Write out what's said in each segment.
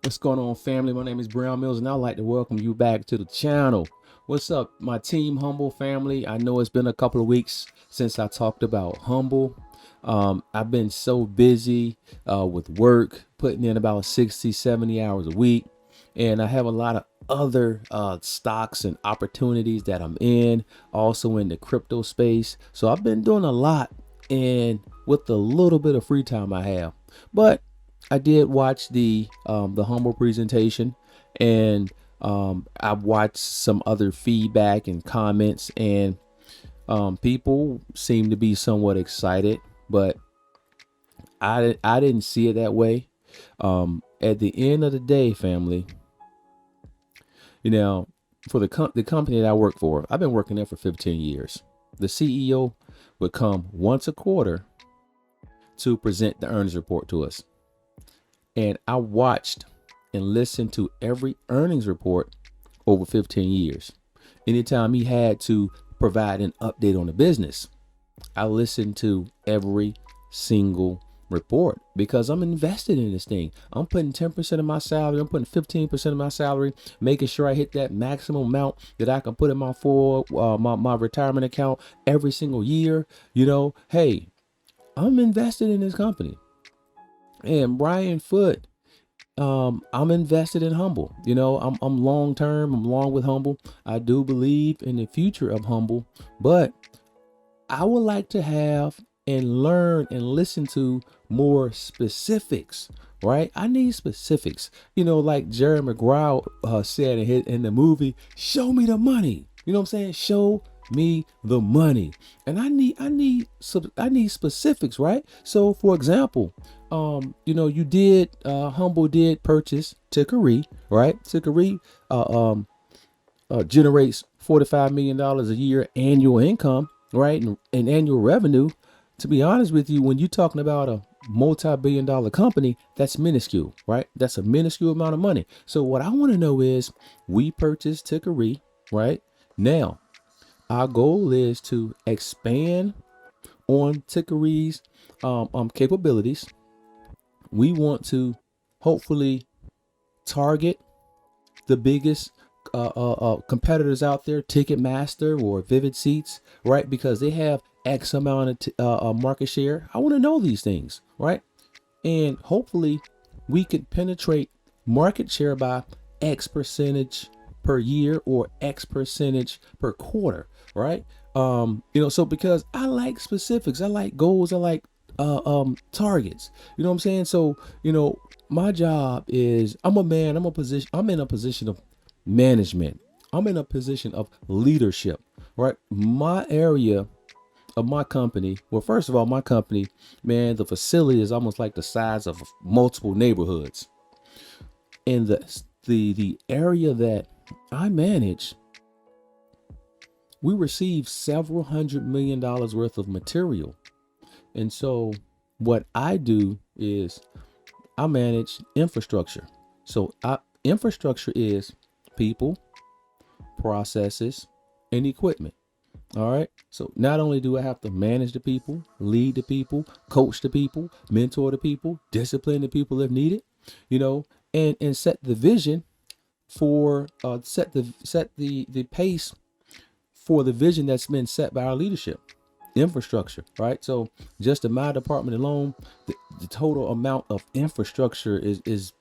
What's going on, family? My name is Brian Mills, and I'd like to welcome you back to the channel. What's up, my Team Humble family? I know it's been a couple of weeks since I talked about Humble. I've been so busy with work, putting in about 60, 70 hours a week, and I have a lot of other stocks and opportunities that I'm in, also in the crypto space. So I've been doing a lot, and with the little bit of free time I have. But I did watch the Humble presentation, and I've watched some other feedback and comments, and people seem to be somewhat excited, but I didn't see it that way. At the end of the day, family, you know, for the company that I work for, I've been working there for 15 years. The CEO would come once a quarter to present the earnings report to us. And I watched and listened to every earnings report over 15 years. Anytime he had to provide an update on the business, I listened to every single report because I'm invested in this thing. I'm putting 10% of my salary, I'm putting 15% of my salary, making sure I hit that maximum amount that I can put in my retirement account every single year. Hey, I'm invested in this company. And Brian Foote, I'm invested in Humble. I'm long term. I'm long with Humble. I do believe in the future of Humble, but I would like to have and learn and listen to more specifics. Right? I need specifics. Like Jerry Maguire said in the movie, "Show me the money." You know what I'm saying? Show me the money, and I need specifics, right? So, for example, Humble did purchase Tickery, right? Tickery generates $45 million a year annual income, right? And annual revenue. To be honest with you, when you're talking about a multi-billion-dollar company, that's minuscule, right? That's a minuscule amount of money. So what I want to know is, we purchased Tickery, right? Now, our goal is to expand on Tickery's capabilities. We want to hopefully target the biggest competitors out there, Ticketmaster or Vivid Seats, right? Because they have X amount of market share. I want to know these things, right? And hopefully we can penetrate market share by X percentage per year or X percentage per quarter, right? So because I like specifics, I like goals, I like targets. You know what I'm saying? So, my job is, I'm in a position of management. I'm in a position of leadership, right? My area of my company, well, first of all, my company, man, the facility is almost like the size of multiple neighborhoods. In the area that I manage, we receive several $100 million worth of material. And so what I do is I manage infrastructure. So infrastructure is people, processes, and equipment. All right. So not only do I have to manage the people, lead the people, coach the people, mentor the people, discipline the people if needed, and set the vision for set the pace for the vision that's been set by our leadership. Infrastructure, right? So just in my department alone, the total amount of infrastructure is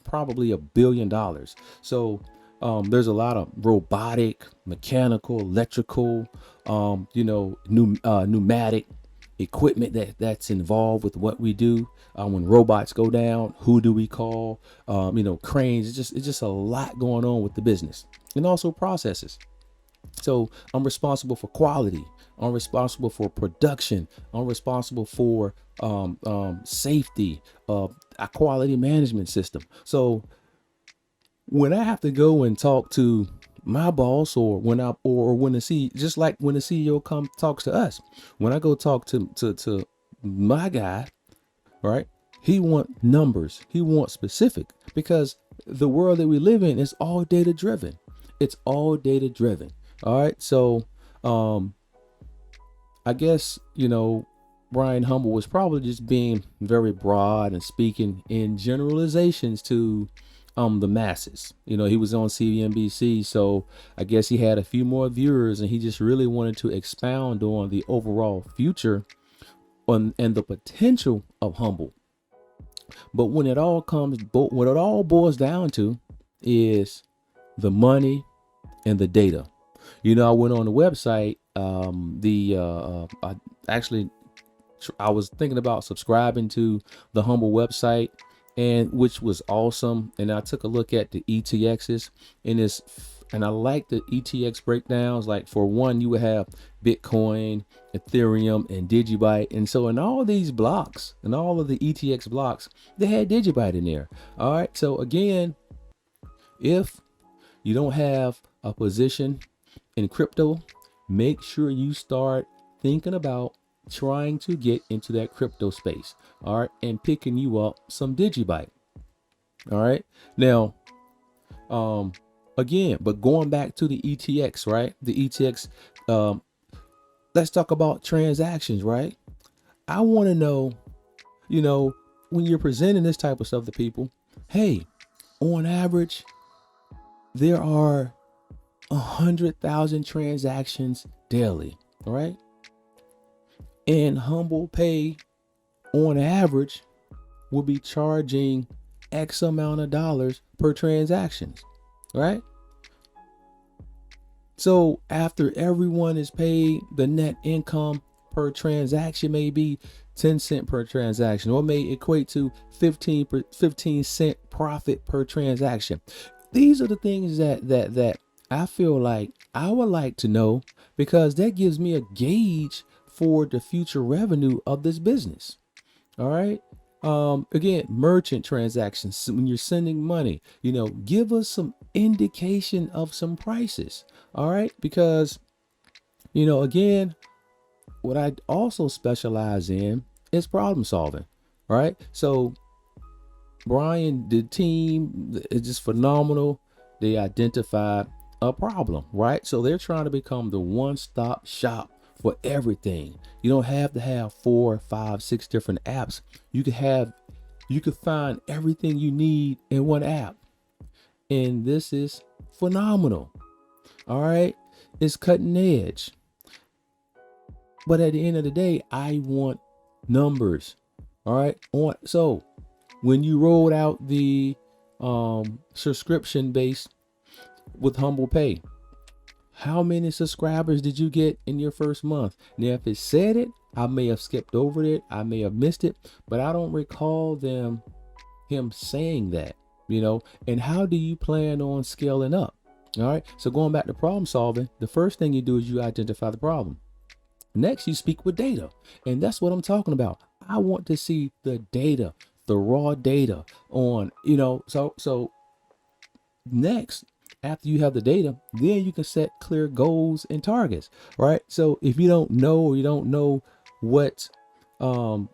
probably $1 billion. So there's a lot of robotic, mechanical, electrical, pneumatic equipment that's involved with what we do. When robots go down, who do we call? Cranes. It's just a lot going on with the business, and also processes. So I'm responsible for quality. I'm responsible for production. I'm responsible for safety, a quality management system. So when I have to go and talk to my boss, or when the CEO, just like when the CEO talks to us, when I go talk to my guy, right? He want numbers. He wants specific, because the world that we live in is all data driven. It's all data driven. All right. So I guess, Brian Humble was probably just being very broad and speaking in generalizations to the masses. He was on CNBC, so I guess he had a few more viewers, and he just really wanted to expound on the overall future and the potential of Humble. But when it all boils down to is the money and the data. I went on the website. I was thinking about subscribing to the Humble website, and which was awesome. And I took a look at the ETXs, and I like the ETX breakdowns. Like, for one, you would have Bitcoin, Ethereum, and Digibyte. And so in all these blocks, and all of the ETX blocks, they had Digibyte in there. All right. So again, if you don't have a position in crypto, make sure you start thinking about trying to get into that crypto space. All right. And picking you up some Digibyte. All right. Now, again, but going back to the ETX, right? The ETX, let's talk about transactions, right? I want to know, when you're presenting this type of stuff to people, hey, on average, there are 100,000 transactions daily, right? And Humble Pay, on average, will be charging X amount of dollars per transactions, right? So after everyone is paid, the net income per transaction may be 10 cents per transaction, or may equate to 15 cent profit per transaction. These are the things that I feel like I would like to know, because that gives me a gauge for the future revenue of this business. All right. Again, merchant transactions, when you're sending money, give us some indication of some prices. All right. Because, again, what I also specialize in is problem solving. All right. So Brian, the team is just phenomenal. They identified a problem, right? So they're trying to become the one-stop shop for everything. You don't have to have 4, 5, 6 different apps. You could find everything you need in one app. And this is phenomenal. All right. It's cutting edge. But at the end of the day, I want numbers. All right. So when you rolled out the subscription base with Humble Pay, how many subscribers did you get in your first month? Now, if it said it, I may have skipped over it. I may have missed it, but I don't recall him saying that, and how do you plan on scaling up? All right. So going back to problem solving, the first thing you do is you identify the problem. Next, you speak with data. And that's what I'm talking about. I want to see the data, the raw data on, so next, after you have the data, then you can set clear goals and targets, right? So if you don't know, or you don't know what, you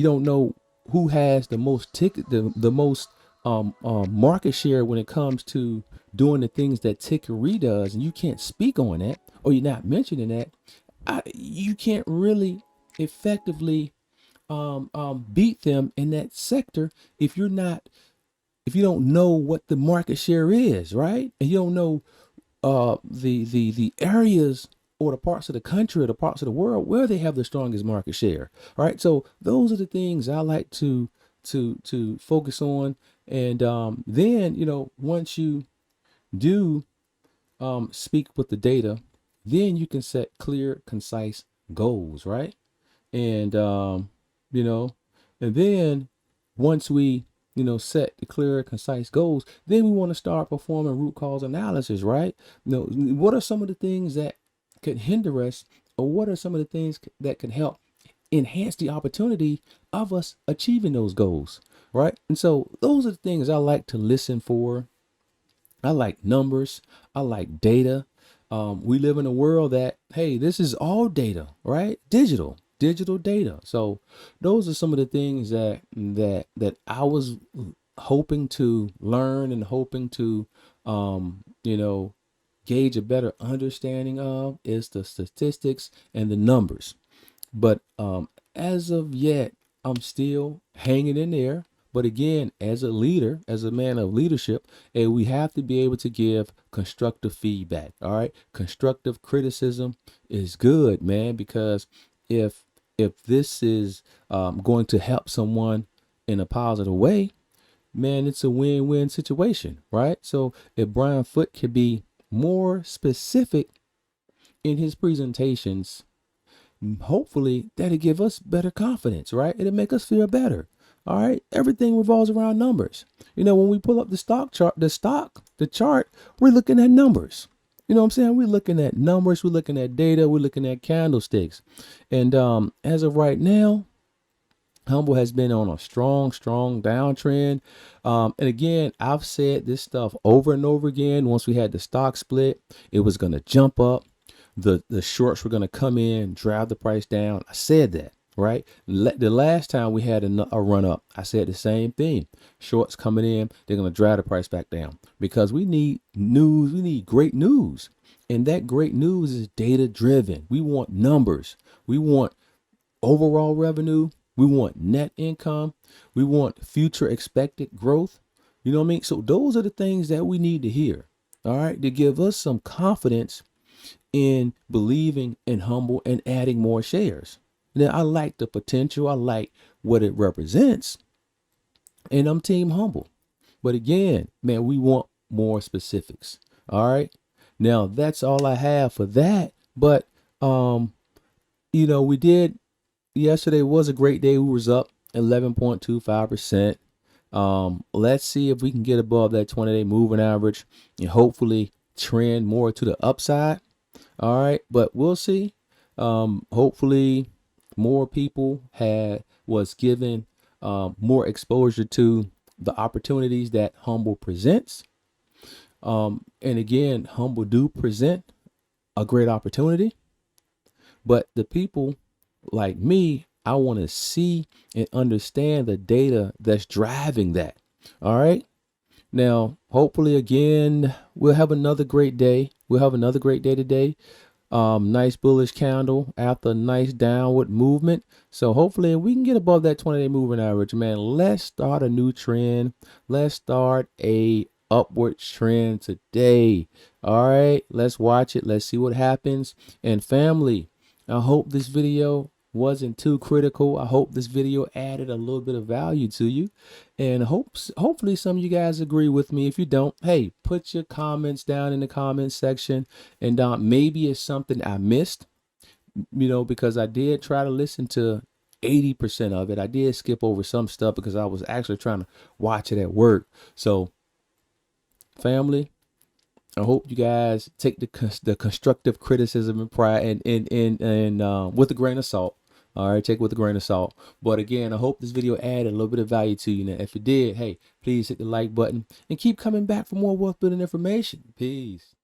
don't know who has the most the most market share when it comes to doing the things that Tickery does, and you can't speak on that, or you're not mentioning that, you can't really effectively beat them in that sector if you don't know what the market share is, right? And you don't know the areas or the parts of the country or the parts of the world where they have the strongest market share, right? So those are the things I like to focus on. And then, once you do speak with the data, then you can set clear, concise goals, right? And and then once we set the clear, concise goals, then we want to start performing root cause analysis, right? What are some of the things that could hinder us, or what are some of the things that can help enhance the opportunity of us achieving those goals, right? And so those are the things I like to listen for. I like numbers. I like data. We live in a world that, hey, this is all data, right? Digital data. So those are some of the things that I was hoping to learn and hoping to, gauge a better understanding of, is the statistics and the numbers. But as of yet, I'm still hanging in there. But again, as a leader, as a man of leadership, and we have to be able to give constructive feedback. All right. Constructive criticism is good, man, because if this is going to help someone in a positive way, man, it's a win-win situation, right? So if Brian Foote could be more specific in his presentations, hopefully that'll give us better confidence, right? It'll make us feel better. All right. Everything revolves around numbers. When we pull up the stock chart, the chart, we're looking at numbers. You know what I'm saying? We're looking at numbers, we're looking at data, we're looking at candlesticks. And as of right now, Humble has been on a strong downtrend. And again, I've said this stuff over and over again. Once we had the stock split, it was going to jump up. The shorts were going to come in, drive the price down. I said that, right? The last time we had a run up, I said the same thing. Shorts coming in, they're going to drive the price back down because we need news. We need great news. And that great news is data driven. We want numbers. We want overall revenue. We want net income. We want future expected growth. You know what I mean? So those are the things that we need to hear. All right. To give us some confidence in believing in Humble and adding more shares. Now, I like the potential. I like what it represents. And I'm team Humble. But again, man, we want more specifics. All right. Now, that's all I have for that. But, we did. Yesterday was a great day. We was up 11.25%. Let's see if we can get above that 20-day moving average and hopefully trend more to the upside. All right, but we'll see. Hopefully more people was given more exposure to the opportunities that Humble presents. And again, Humble do present a great opportunity, but the people like me, I want to see and understand the data that's driving that. All right. Now, hopefully, again, we'll have another great day. We'll have another great day today. Nice bullish candle after a nice downward movement. So hopefully we can get above that 20-day moving average, man. Let's start a new trend. Let's start a upward trend today. All right. Let's watch it. Let's see what happens. And family, I hope this video wasn't too critical. I hope this video added a little bit of value to you, and hopefully some of you guys agree with me. If you don't, hey, put your comments down in the comment section, and maybe it's something I missed, because I did try to listen to 80% of it. I did skip over some stuff because I was actually trying to watch it at work. So family, I hope you guys take the constructive criticism and pride and with a grain of salt. All right, take it with a grain of salt. But again, I hope this video added a little bit of value to you. Now, if it did, hey, please hit the like button and keep coming back for more wealth building information. Peace.